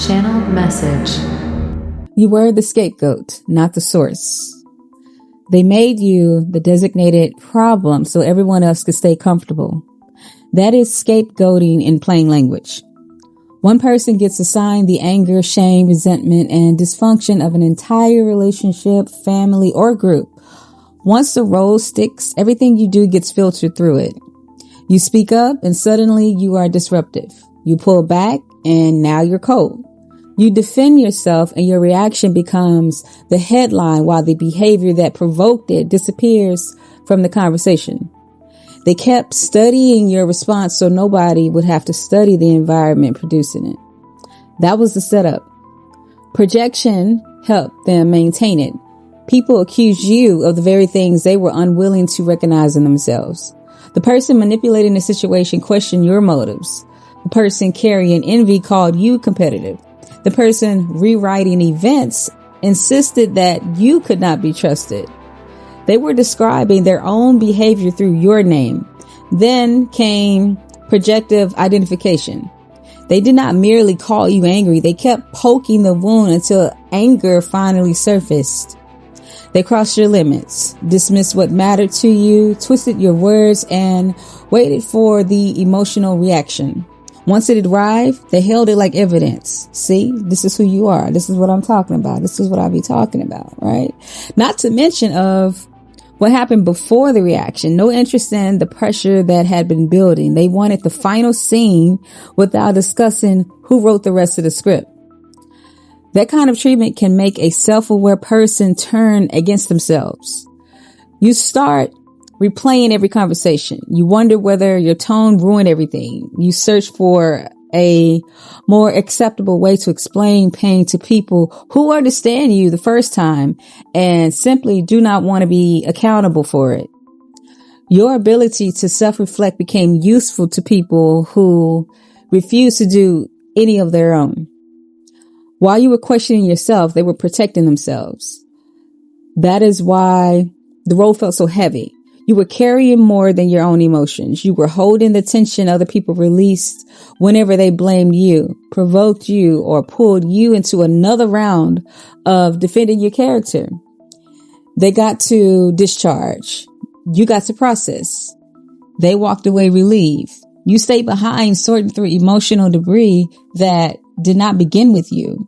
Channel message. You were the scapegoat, not the source. They made you the designated problem so everyone else could stay comfortable. That is scapegoating in plain language. One person gets assigned the anger, shame, resentment, and dysfunction of an entire relationship, family, or group. Once the role sticks, everything you do gets filtered through it. You speak up and suddenly you are disruptive. You pull back and now you're cold. You defend yourself and your reaction becomes the headline while the behavior that provoked it disappears from the conversation. They kept studying your response so nobody would have to study the environment producing it. That was the setup. Projection helped them maintain it. People accused you of the very things they were unwilling to recognize in themselves. The person manipulating the situation questioned your motives. The person carrying envy called you competitive. The person rewriting events insisted that you could not be trusted. They were describing their own behavior through your name. Then came projective identification. They did not merely call you angry. They kept poking the wound until anger finally surfaced. They crossed your limits, dismissed what mattered to you, twisted your words, and waited for the emotional reaction. Once it arrived, they held it like evidence. See, this is who you are. This is what I'm talking about. This is what I'll be talking about, right? Not to mention of what happened before the reaction. No interest in the pressure that had been building. They wanted the final scene without discussing who wrote the rest of the script. That kind of treatment can make a self-aware person turn against themselves. You start replaying every conversation. You wonder whether your tone ruined everything. You search for a more acceptable way to explain pain to people who understand you the first time and simply do not want to be accountable for it. Your ability to self-reflect became useful to people who refused to do any of their own. While you were questioning yourself, they were protecting themselves. That is why the role felt so heavy. You were carrying more than your own emotions. You were holding the tension other people released whenever they blamed you, provoked you, or pulled you into another round of defending your character. They got to discharge. You got to process. They walked away relieved. You stayed behind sorting through emotional debris that did not begin with you.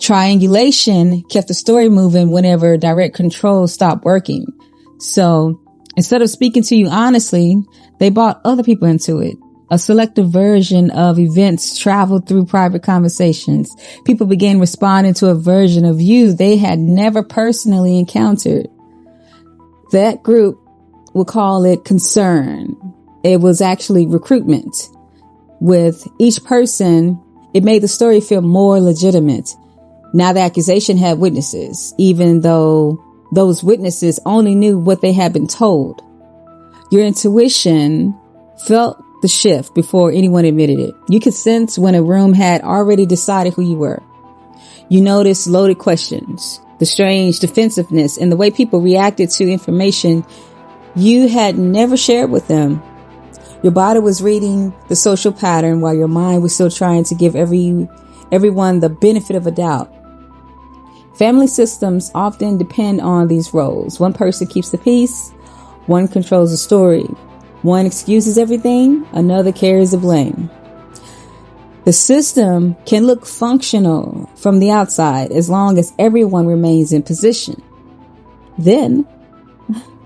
Triangulation kept the story moving whenever direct control stopped working. So instead of speaking to you honestly, they brought other people into it. A selective version of events traveled through private conversations. People began responding to a version of you they had never personally encountered. That group will call it concern. It was actually recruitment. With each person, it made the story feel more legitimate. Now the accusation had witnesses, even though those witnesses only knew what they had been told. Your intuition felt the shift before anyone admitted it. You could sense when a room had already decided who you were. You noticed loaded questions, the strange defensiveness, and the way people reacted to information you had never shared with them. Your body was reading the social pattern while your mind was still trying to give everyone the benefit of a doubt. Family systems often depend on these roles. One person keeps the peace, one controls the story, one excuses everything, another carries the blame. The system can look functional from the outside as long as everyone remains in position. Then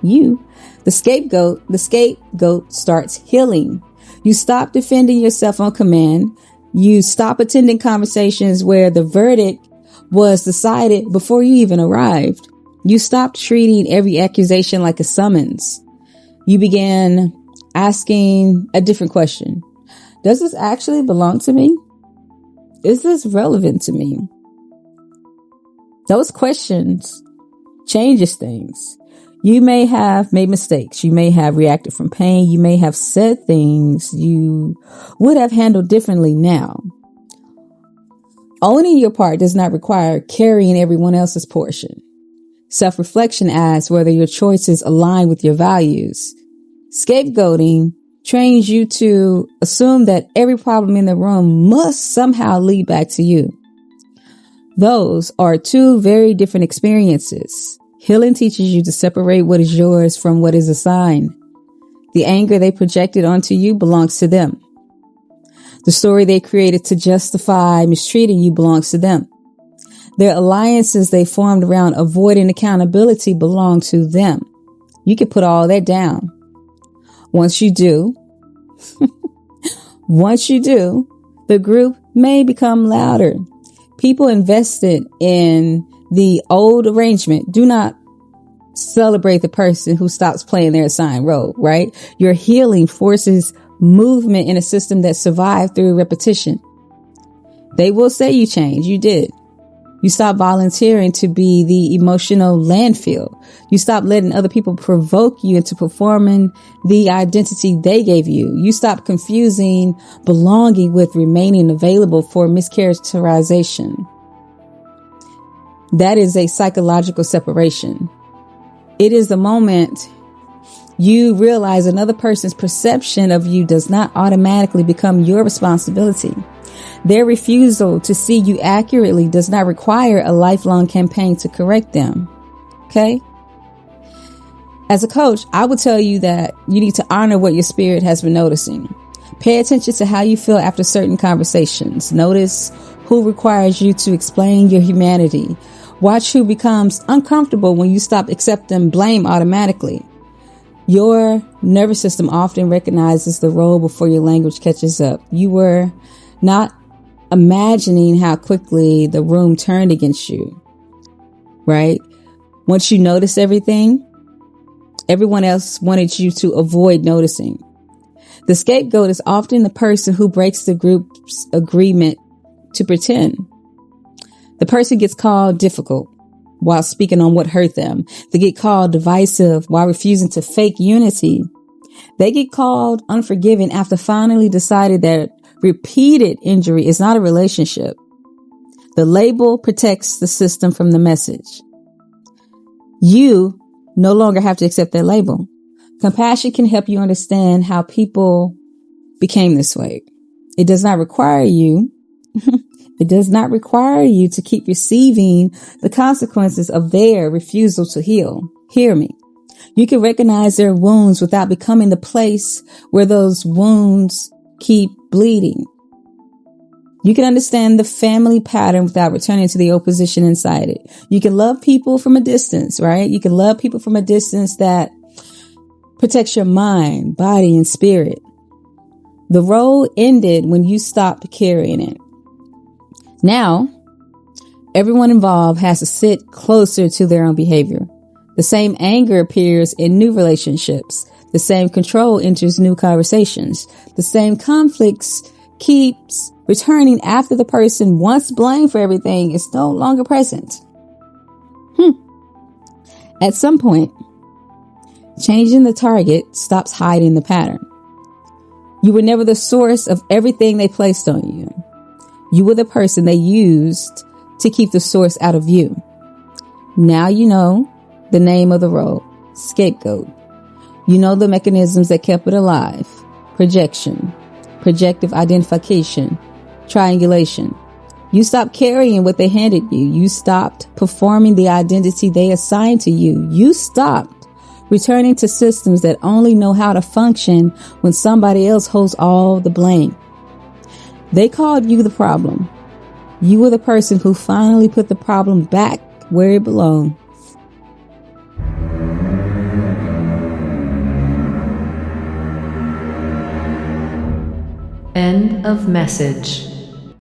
you, the scapegoat starts healing. You stop defending yourself on command. You stop attending conversations where the verdict was decided before you even arrived. You stopped treating every accusation like a summons. You began asking a different question. Does this actually belong to me? Is this relevant to me? Those questions changes things. You may have made mistakes. You may have reacted from pain. You may have said things you would have handled differently now. Owning your part does not require carrying everyone else's portion. Self-reflection asks whether your choices align with your values. Scapegoating trains you to assume that every problem in the room must somehow lead back to you. Those are two very different experiences. Healing teaches you to separate what is yours from what is assigned. The anger they projected onto you belongs to them. The story they created to justify mistreating you belongs to them. Their alliances they formed around avoiding accountability belong to them. You can put all that down. Once you do, the group may become louder. People invested in the old arrangement do not celebrate the person who stops playing their assigned role, right? Your healing forces movement in a system that survived through repetition. They will say you changed. You did. You stop volunteering to be the emotional landfill. You stop letting other people provoke you into performing the identity they gave you. You stop confusing belonging with remaining available for mischaracterization. That is a psychological separation. It is the moment you realize another person's perception of you does not automatically become your responsibility. Their refusal to see you accurately does not require a lifelong campaign to correct them. Okay? As a coach, I would tell you that you need to honor what your spirit has been noticing. Pay attention to how you feel after certain conversations. Notice who requires you to explain your humanity. Watch who becomes uncomfortable when you stop accepting blame automatically. Your nervous system often recognizes the role before your language catches up. You were not imagining how quickly the room turned against you, right? Once you notice everything, everyone else wanted you to avoid noticing. The scapegoat is often the person who breaks the group's agreement to pretend. The person gets called difficult while speaking on what hurt them. They get called divisive while refusing to fake unity. They get called unforgiving after finally decided that repeated injury is not a relationship. The label protects the system from the message. You no longer have to accept that label. Compassion can help you understand how people became this way. It does not require you to keep receiving the consequences of their refusal to heal. Hear me. You can recognize their wounds without becoming the place where those wounds keep bleeding. You can understand the family pattern without returning to the opposition inside it. You can love people from a distance, right? You can love people from a distance that protects your mind, body, and spirit. The role ended when you stopped carrying it. Now, everyone involved has to sit closer to their own behavior. The same anger appears in new relationships. The same control enters new conversations. The same conflicts keeps returning after the person once blamed for everything is no longer present. At some point, changing the target stops hiding the pattern. You were never the source of everything they placed on you. You were the person they used to keep the source out of you. Now you know the name of the role, scapegoat. You know the mechanisms that kept it alive, projection, projective identification, triangulation. You stopped carrying what they handed you. You stopped performing the identity they assigned to you. You stopped returning to systems that only know how to function when somebody else holds all the blame. They called you the problem. You were the person who finally put the problem back where it belonged. End of message.